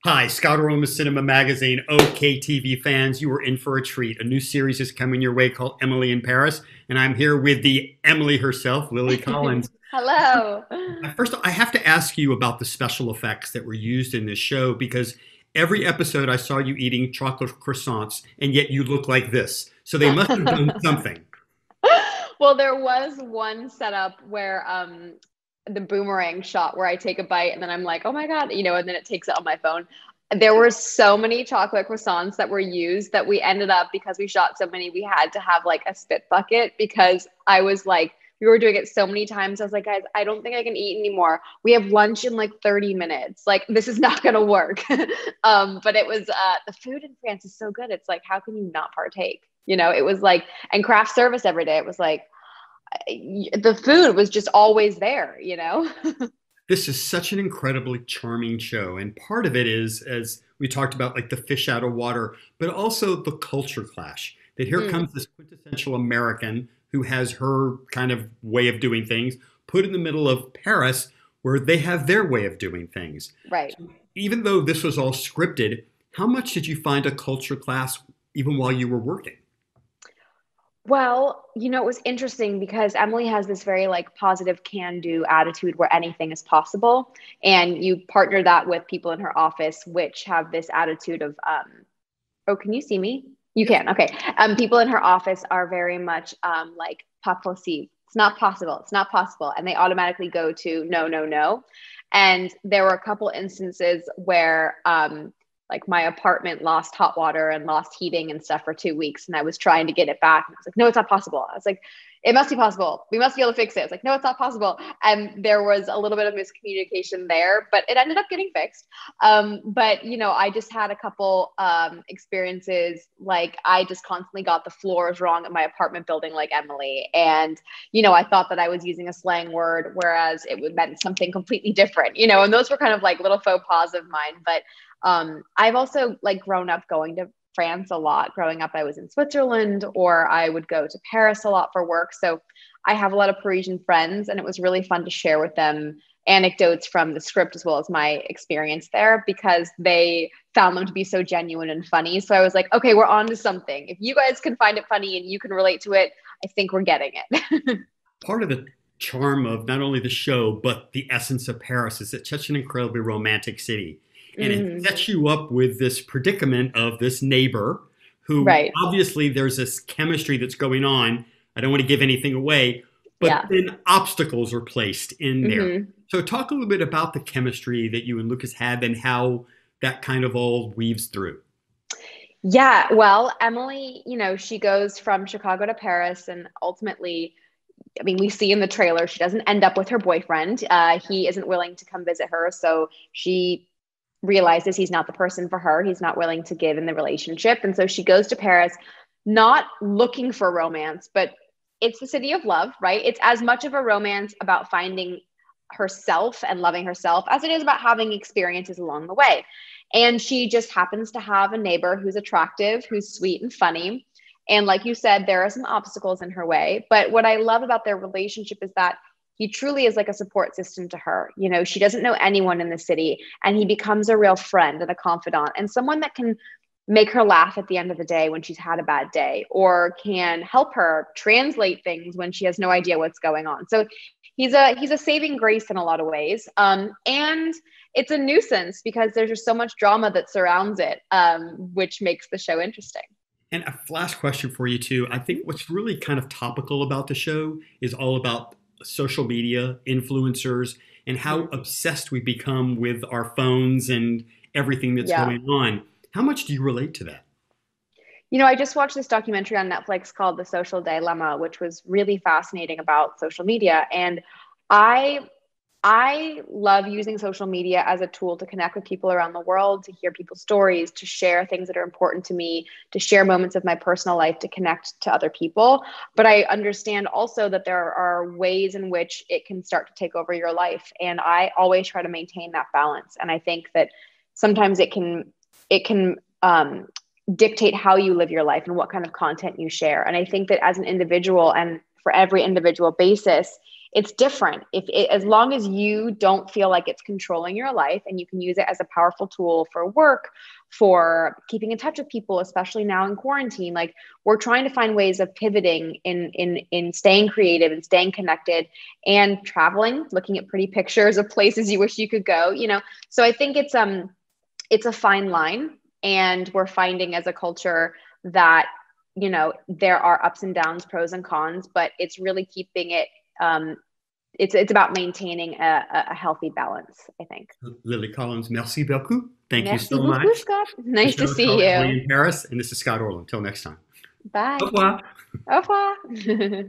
Hi, Scott Orlin with CINEMA-Magazine. Okay, TV fans, you are in for a treat. A new series is coming your way called Emily in Paris, and I'm here with the Emily herself, Lily Collins. Hello. First, I have to ask you about the special effects that were used in this show because every episode I saw you eating chocolate croissants, and yet you look like this. So they must have done something. Well, there was one setup where the boomerang shot where I take a bite and then I'm like, oh my God, and then it takes it on my phone. There were so many chocolate croissants that were used that we ended up, because we shot so many, we had to have like a spit bucket because I was like, we were doing it so many times. I was like, guys, I don't think I can eat anymore. We have lunch in like 30 minutes. Like, this is not going to work. But it was, the food in France is so good. It's like, how can you not partake? It was like, and craft service every day. It was like, the food was just always there. This is such an incredibly charming show. And part of it is, as we talked about, like the fish out of water, but also the culture clash. That here Mm, comes this quintessential American who has her kind of way of doing things, put in the middle of Paris, where they have their way of doing things. right. So even though this was all scripted, how much did you find a culture clash even while you were working? Well, it was interesting because Emily has this very like positive can do attitude where anything is possible. And you partner that with people in her office, which have this attitude of, oh, can you see me? You Yes. can. Okay. People in her office are very much like, pas possible. It's not possible. It's not possible. And they automatically go to no, no, no. And there were a couple instances where like my apartment lost hot water and lost heating and stuff for 2 weeks. And I was trying to get it back. And I was like, no, it's not possible. I was like, it must be possible. We must be able to fix it. It's like, no, it's not possible. And there was a little bit of miscommunication there, but it ended up getting fixed. But I just had a couple experiences. Like, I just constantly got the floors wrong at my apartment building, like Emily. And, I thought that I was using a slang word, whereas it would meant something completely different, and those were kind of like little faux pas of mine. But I've also like grown up going to France a lot. Growing up, I was in Switzerland, or I would go to Paris a lot for work. So I have a lot of Parisian friends, and it was really fun to share with them anecdotes from the script as well as my experience there, because they found them to be so genuine and funny. So I was like, okay, we're on to something. If you guys can find it funny and you can relate to it, I think we're getting it. Part of the charm of not only the show, but the essence of Paris is it's such an incredibly romantic city. And it Hmm. sets you up with this predicament of this neighbor who Right. obviously there's this chemistry that's going on. I don't want to give anything away, but Yeah. then obstacles are placed in there. Hmm. So talk a little bit about the chemistry that you and Lucas had and how that kind of all weaves through. Yeah, well, Emily, she goes from Chicago to Paris, and ultimately, I mean, we see in the trailer, she doesn't end up with her boyfriend. He isn't willing to come visit her, so she realizes he's not the person for her. He's not willing to give in the relationship, and so she goes to Paris, not looking for romance, but it's the city of love, right? It's as much of a romance about finding herself and loving herself as it is about having experiences along the way. And she just happens to have a neighbor who's attractive, who's sweet and funny. And like you said, there are some obstacles in her way. But what I love about their relationship is that he truly is like a support system to her. She doesn't know anyone in the city, and he becomes a real friend and a confidant and someone that can make her laugh at the end of the day when she's had a bad day, or can help her translate things when she has no idea what's going on. So he's a saving grace in a lot of ways. And it's a nuisance because there's just so much drama that surrounds it, which makes the show interesting. And a last question for you too. I think what's really kind of topical about the show is all about social media, influencers, and how Mm-hmm. obsessed we become with our phones and everything that's Yeah. going on. How much do you relate to that? I just watched this documentary on Netflix called The Social Dilemma, which was really fascinating about social media. And I I love using social media as a tool to connect with people around the world, to hear people's stories, to share things that are important to me, to share moments of my personal life, to connect to other people. But I understand also that there are ways in which it can start to take over your life. And I always try to maintain that balance. And I think that sometimes it can dictate how you live your life and what kind of content you share. And I think that as an individual and for every individual basis, it's different. As long as you don't feel like it's controlling your life, and you can use it as a powerful tool for work, for keeping in touch with people, especially now in quarantine. Like, we're trying to find ways of pivoting in staying creative and staying connected and traveling, looking at pretty pictures of places you wish you could go, you know? So I think it's a fine line, and we're finding as a culture that, you know, there are ups and downs, pros and cons, but it's really keeping it, it's about maintaining a healthy balance, I think. Lily Collins, merci beaucoup. Thank you Merci so beaucoup, much. Scott. Nice to see Called you. Emily in Paris, and this is Scott Orlin. Until next time. Bye. Au revoir. Au revoir.